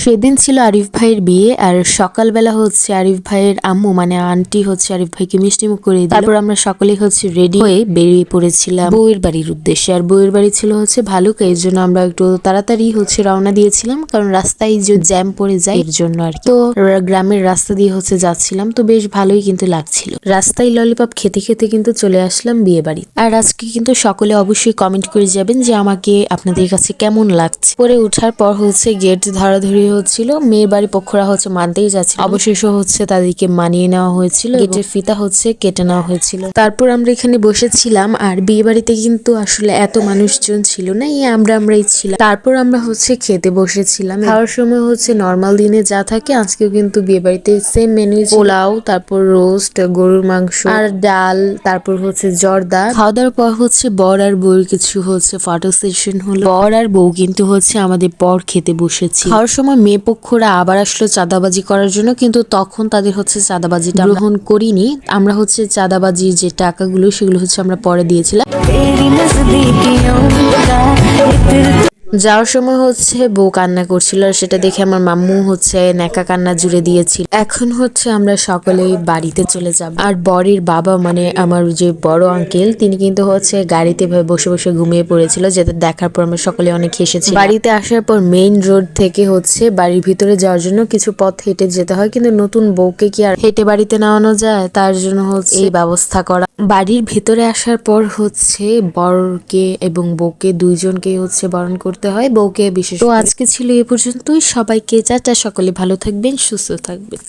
সেদিন ছিল আরিফ ভাইয়ের বিয়ে, আর সকালবেলা হচ্ছে আরিফ ভাইয়ের আম্মু মানে আন্টি হচ্ছে আরিফ ভাইকে মিষ্টিমুখ করে দিল। তারপর আমরা সকলেই হচ্ছে রেডি হয়ে বেরিয়ে পড়েছিলাম বউয়ের বাড়ির উদ্দেশ্যে। আর বউয়ের বাড়ি ছিল হচ্ছে ভালুকা, এর জন্য আমরা একটু তাড়াতাড়ি হচ্ছে রওনা দিয়েছিলাম, কারণ রাস্তায় যে জ্যাম পড়ে যায় এর জন্য আর কি। তো গ্রামের রাস্তা দিয়ে হচ্ছে যাচ্ছিলাম, তো বেশ ভালোই কিন্তু লাগছিল। রাস্তায় ললিপপ খেতে খেতে কিন্তু চলে আসলাম বিয়ে বাড়ি। আর আজকে কিন্তু সকলে অবশ্যই কমেন্ট করে যাবেন যে আমাকে আপনাদের কাছে কেমন লাগছে। পরে উঠার পর হচ্ছে গেট ধরাধরি হচ্ছিল, মেয়ের বাড়ি পক্ষরা হচ্ছে মানতেই যাচ্ছিল, অবশেষে হচ্ছে তাদেরকে মানিয়ে নেওয়া হয়েছিল, গেটের ফিতা হচ্ছে কেটে নেওয়া হয়েছিল। তারপর আমরা এখানে বসেছিলাম, আর বিয়ে বাড়িতে কিন্তু আসলে এত মানুষজন ছিল না, এই আমরাই ছিলাম। তারপর আমরা হচ্ছে খেতে বসেছিলাম। খাওয়ার সময় হচ্ছে নর্মাল দিনে যা থাকে আজকেও কিন্তু বিয়ে বাড়িতে সেম মেনু, পোলাও, তারপর রোস্ট, গরুর মাংস আর ডাল, তারপর হচ্ছে জর্দা। খাওয়া দাওয়ার পর হচ্ছে বর আর বউর কিছু হচ্ছে ফটো সেশন হলো। বর আর বউ কিন্তু হচ্ছে আমাদের পর খেতে বসেছি। খাওয়ার সময় মেয়ে পক্ষরা আবার আসলো চাঁদাবাজি করার জন্য, কিন্তু তখন তাদের হচ্ছে চাঁদাবাজিটা গ্রহণ করিনি। আমরা হচ্ছে চাঁদাবাজির যে টাকাগুলো সেগুলো হচ্ছে আমরা পরে দিয়েছিলাম। যাওয়ার সময় হচ্ছে বউ কান্না করছিল, আর সেটা দেখে আমার মাম্মু হচ্ছে নেকা কান্না জুড়ে দিয়েছিল। এখন হচ্ছে আমরা সকলেই বাড়িতে চলে যাব। আর বরের বাবা মানে আমার যে বড় আঙ্কেল, তিনি কিন্তু হচ্ছে গাড়িতে বসে বসে ঘুমিয়ে পড়েছিল, যেটা দেখার পর আমরা সকলে অনেক হেসেছি। বাড়িতে আসার পর মেইন রোড থেকে হচ্ছে বাড়ির ভিতরে যাওয়ার জন্য কিছু পথ হেঁটে যেতে হয়, কিন্তু নতুন বউকে কি আর হেঁটে বাড়িতে নেওয়ানো যায়, তার জন্য হচ্ছে এই ব্যবস্থা করা। বাড়ির ভিতরে আসার পর হচ্ছে বরকে এবং বউকে দুইজনকে হচ্ছে বরণ করতে হয়, বউকে বিশেষ। তো আজকে ছিল এ পর্যন্তই, সবাইকে টাটা, সকলে ভালো থাকবেন, সুস্থ থাকবেন।